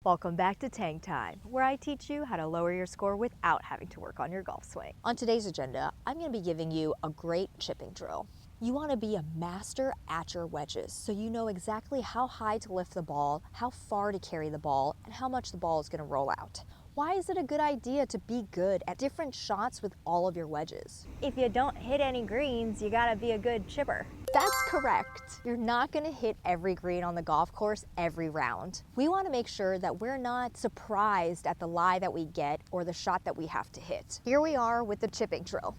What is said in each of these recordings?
Welcome back to Tang Time, where I teach you how to lower your score without having to work on your golf swing. On today's agenda, I'm going to be giving you a great chipping drill. You want to be a master at your wedges, so you know exactly how high to lift the ball, how far to carry the ball, and how much the ball is going to roll out. Why is it a good idea to be good at different shots with all of your wedges? If you don't hit any greens, you gotta be a good chipper. That's correct. You're not gonna hit every green on the golf course every round. We wanna make sure that we're not surprised at the lie that we get or the shot that we have to hit. Here we are with the chipping drill.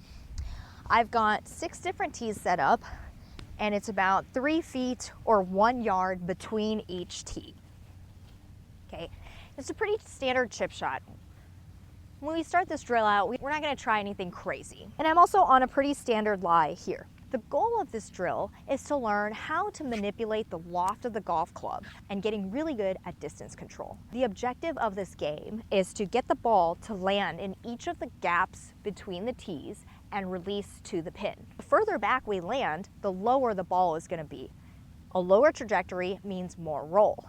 I've got 6 different tees set up, and it's about 3 feet or 1 yard between each tee. Okay. It's a pretty standard chip shot. When we start this drill out, we're not going to try anything crazy. And I'm also on a pretty standard lie here. The goal of this drill is to learn how to manipulate the loft of the golf club and getting really good at distance control. The objective of this game is to get the ball to land in each of the gaps between the tees and release to the pin. The further back we land, the lower the ball is going to be. A lower trajectory means more roll.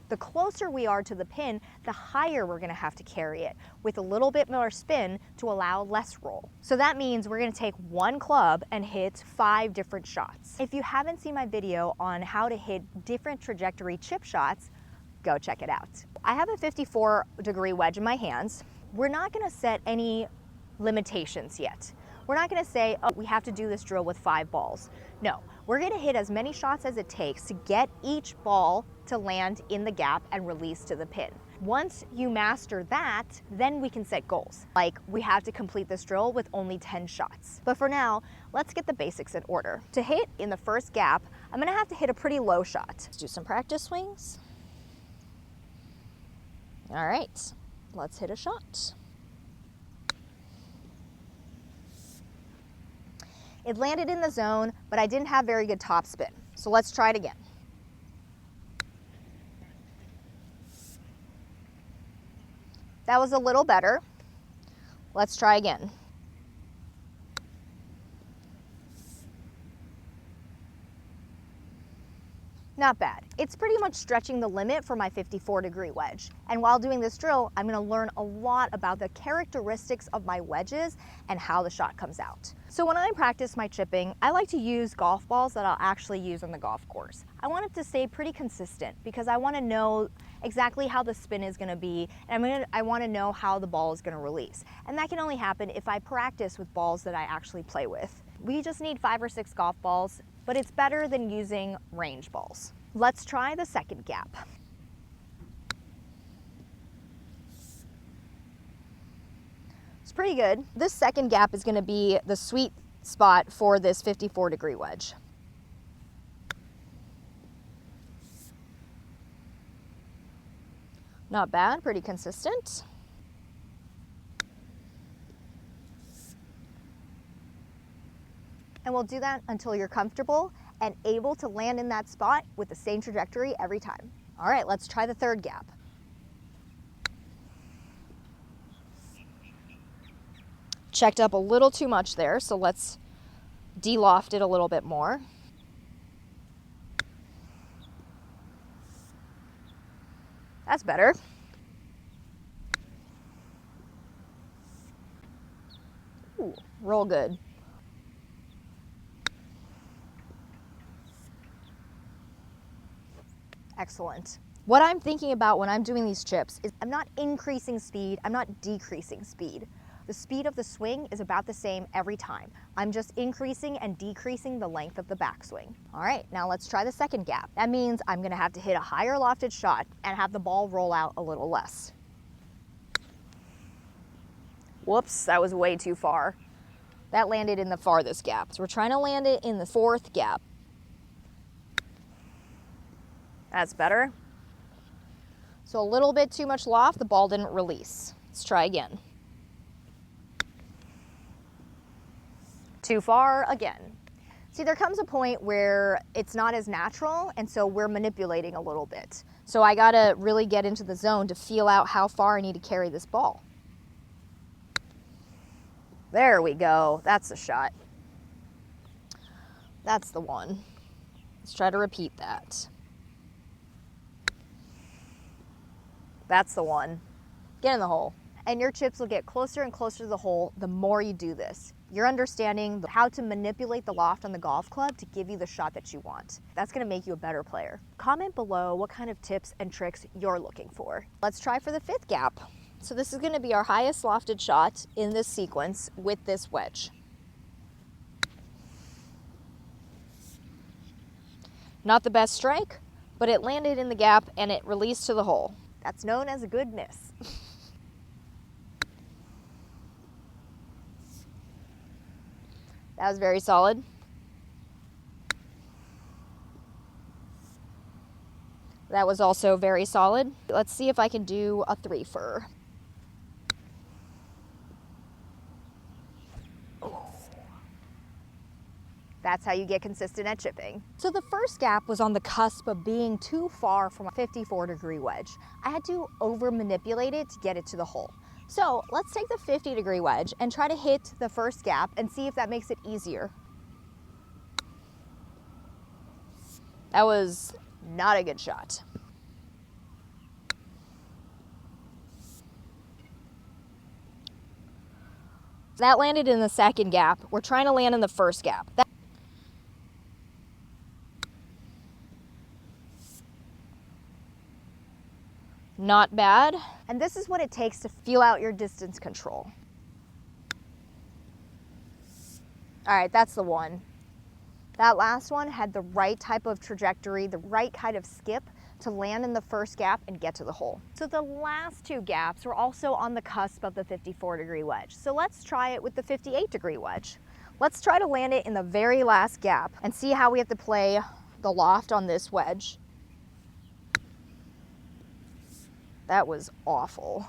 The closer we are to the pin, the higher we're going to have to carry it with a little bit more spin to allow less roll. So that means we're going to take one club and hit 5 different shots. If you haven't seen my video on how to hit different trajectory chip shots, go check it out. I have a 54-degree wedge in my hands. We're not going to set any limitations yet. We're not going to say, oh, we have to do this drill with 5 balls. No, we're going to hit as many shots as it takes to get each ball to land in the gap and release to the pin. Once you master that, then we can set goals. Like, we have to complete this drill with only 10 shots. But for now, let's get the basics in order. To hit in the first gap, I'm going to have to hit a pretty low shot. Let's do some practice swings. All right, let's hit a shot. It landed in the zone, but I didn't have very good top spin. So let's try it again. That was a little better. Let's try again. Not bad. It's pretty much stretching the limit for my 54-degree wedge. And while doing this drill, I'm going to learn a lot about the characteristics of my wedges and how the shot comes out. So when I practice my chipping, I like to use golf balls that I'll actually use on the golf course. I want it to stay pretty consistent because I want to know exactly how the spin is going to be, and I want to know how the ball is going to release. And that can only happen if I practice with balls that I actually play with. We just need 5 or 6 golf balls, but it's better than using range balls. Let's try the second gap. It's pretty good. This second gap is going to be the sweet spot for this 54-degree wedge. Not bad, pretty consistent. And we'll do that until you're comfortable and able to land in that spot with the same trajectory every time. All right, let's try the third gap. Checked up a little too much there, so let's de-loft it a little bit more. That's better. Ooh, roll good. Excellent. What I'm thinking about when I'm doing these chips is I'm not increasing speed, I'm not decreasing speed. The speed of the swing is about the same every time. I'm just increasing and decreasing the length of the backswing. All right, now let's try the second gap. That means I'm gonna have to hit a higher lofted shot and have the ball roll out a little less. Whoops, that was way too far. That landed in the farthest gap. So we're trying to land it in the 4th gap. That's better. So a little bit too much loft, the ball didn't release. Let's try again. Too far again. See, there comes a point where it's not as natural, and so we're manipulating a little bit. So I gotta really get into the zone to feel out how far I need to carry this ball. There we go, that's the shot. That's the one. Let's try to repeat that. That's the one. Get in the hole. And your chips will get closer and closer to the hole the more you do this. You're understanding how to manipulate the loft on the golf club to give you the shot that you want. That's gonna make you a better player. Comment below what kind of tips and tricks you're looking for. Let's try for the 5th gap. So this is gonna be our highest lofted shot in this sequence with this wedge. Not the best strike, but it landed in the gap and it released to the hole. That's known as a good miss. That was very solid. That was also very solid. Let's see if I can do a 3-fer. That's how you get consistent at chipping. So the first gap was on the cusp of being too far from a 54-degree wedge. I had to over manipulate it to get it to the hole. So let's take the 50-degree wedge and try to hit the first gap and see if that makes it easier. That was not a good shot. That landed in the 2nd gap. We're trying to land in the 1st gap. Not bad. And this is what it takes to feel out your distance control. All right, that's the one. That last one had the right type of trajectory, the right kind of skip to land in the 1st gap and get to the hole. So the last 2 gaps were also on the cusp of the 54-degree wedge. So let's try it with the 58-degree wedge. Let's try to land it in the very last gap and see how we have to play the loft on this wedge. That was awful.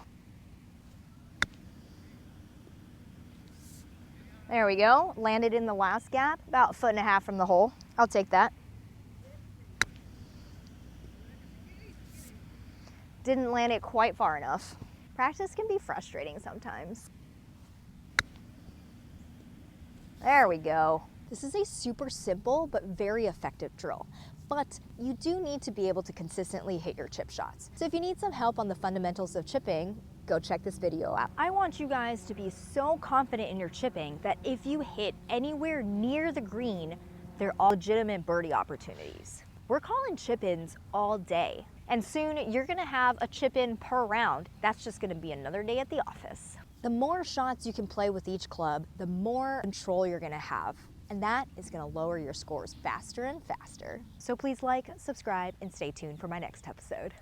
There we go, landed in the last gap, about 1.5 feet from the hole. I'll take that. Didn't land it quite far enough. Practice can be frustrating sometimes. There we go. This is a super simple but very effective drill. But you do need to be able to consistently hit your chip shots. So if you need some help on the fundamentals of chipping, go check this video out. I want you guys to be so confident in your chipping that if you hit anywhere near the green, they're all legitimate birdie opportunities. We're calling chip-ins all day. And soon you're gonna have a chip-in per round. That's just gonna be another day at the office. The more shots you can play with each club, the more control you're gonna have. And that is gonna lower your scores faster and faster. So please like, subscribe, and stay tuned for my next episode.